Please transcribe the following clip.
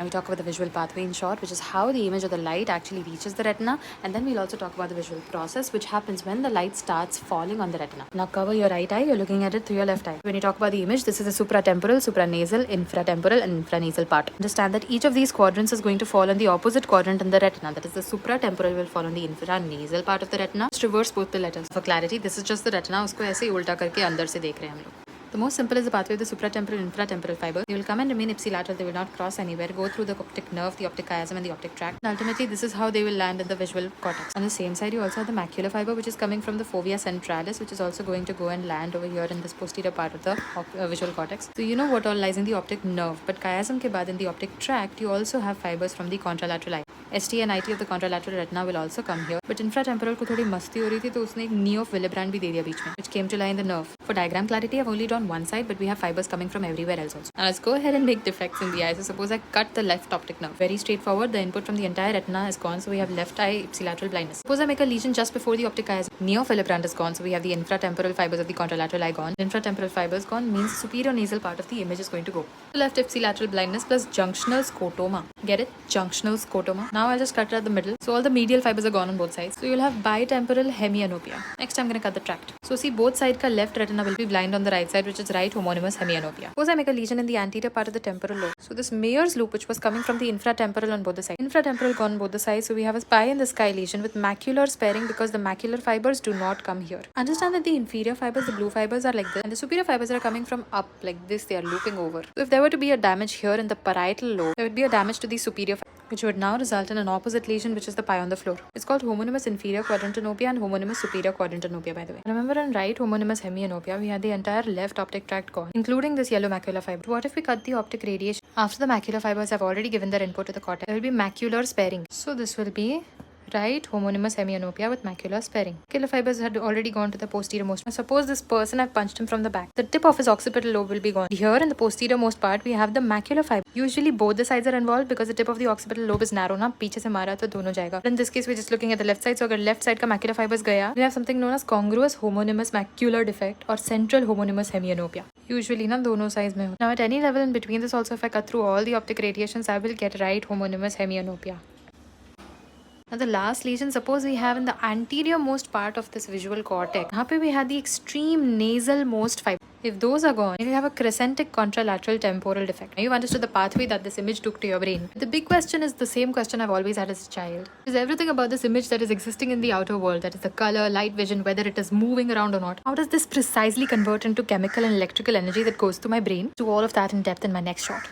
And we talk about the visual pathway in short, which is how the image or the light actually reaches the retina. And then we'll also talk about the visual process, which happens when the light starts falling on the retina. Now cover your right eye, you're looking at it through your left eye. When you talk about the image, this is the supratemporal, supranasal, infratemporal and infranasal part. Understand that each of these quadrants is going to fall on the opposite quadrant in the retina. That is the supratemporal will fall on the infranasal part of the retina. Just reverse both the letters. For clarity, this is just the retina. उसको ऐसे ही उल्टा करके अंदर से देख रहे हैं हम लोग. The most simple is the pathway of the supratemporal and infratemporal fiber. They will come and remain ipsilateral. They will not cross anywhere, go through the optic nerve, the optic chiasm and the optic tract. And ultimately, this is how they will land in the visual cortex. On the same side, you also have the macular fiber, which is coming from the fovea centralis, which is also going to go and land over here in this posterior part of the visual cortex. So you know what all lies in the optic nerve. But chiasm ke baad in the optic tract, you also have fibers from the contralateral eye. ST and IT of the contralateral retina will also come here. But infratemporal को थोड़ी मस्ती हो रही थी तो उसने एक knee of Willebrand भी दे दिया बीच में, which came to lie in the nerve. For diagram clarity, I've only drawn one side, but we have fibers coming from everywhere else also. Now let's go ahead and make defects in the eye. So suppose I cut the left optic nerve. Very straightforward. The input from the entire retina is gone, so we have left eye ipsilateral blindness. Suppose I make a lesion just before the optic chiasm. Knee of Willebrand is gone, so we have the infratemporal fibers of the contralateral eye gone. Infratemporal fibers gone means superior nasal part of the image is going to go. So left ipsilateral blindness plus junctional scotoma. Get it? Junctional scotoma. Now I'll just cut it at the middle. So all the medial fibers are gone on both sides. So you'll have bitemporal hemianopia. Next I'm going to cut the tract. So see, both side ka left retina will be blind on the right side, which is right homonymous hemianopia. Suppose I make a lesion in the anterior part of the temporal lobe. So this Mayer's loop, which was coming from the infratemporal on both the sides. Infratemporal gone on both the sides. So we have a pie in the sky lesion with macular sparing because the macular fibers do not come here. Understand that the inferior fibers, the blue fibers are like this, and the superior fibers are coming from up like this. They are looping over. So if there were to be a damage here in the parietal lobe, there would be a damage to the superior fiber, which would now result in an opposite lesion, which is the pie on the floor. It's called homonymous inferior quadrantanopia and homonymous superior quadrantanopia, by the way. Remember, in right homonymous hemianopia, we had the entire left optic tract gone, including this yellow macular fiber. What if we cut the optic radiation? After the macular fibers have already given their input to the cortex, there will be macular sparing. So this will be right homonymous hemianopia with macular sparing. Macular fibers had already gone to the posterior most. Now suppose this person, I've punched him from the back. The tip of his occipital lobe will be gone. Here in the posterior most part, we have the macular fiber. Usually both the sides are involved because the tip of the occipital lobe is narrow ना, पीछे से मारा तो दोनों जाएगा. In this case, we're just looking at the left side. So अगर left side का macular fibers गया, we have something known as congruous homonymous macular defect or central homonymous hemianopia. Usually ना दोनों sides में. Now at any level in between this also, if I cut through all the optic radiations, I will get right homonymous hemianopia. Now the last lesion, suppose we have in the anterior most part of this visual cortex. Here we had the extreme nasal most fiber. If those are gone, you have a crescentic contralateral temporal defect. Now you've understood the pathway that this image took to your brain. The big question is the same question I've always had as a child. Is everything about this image that is existing in the outer world, that is the color, light, vision, whether it is moving around or not, how does this precisely convert into chemical and electrical energy that goes to my brain? Do all of that in depth in my next shot.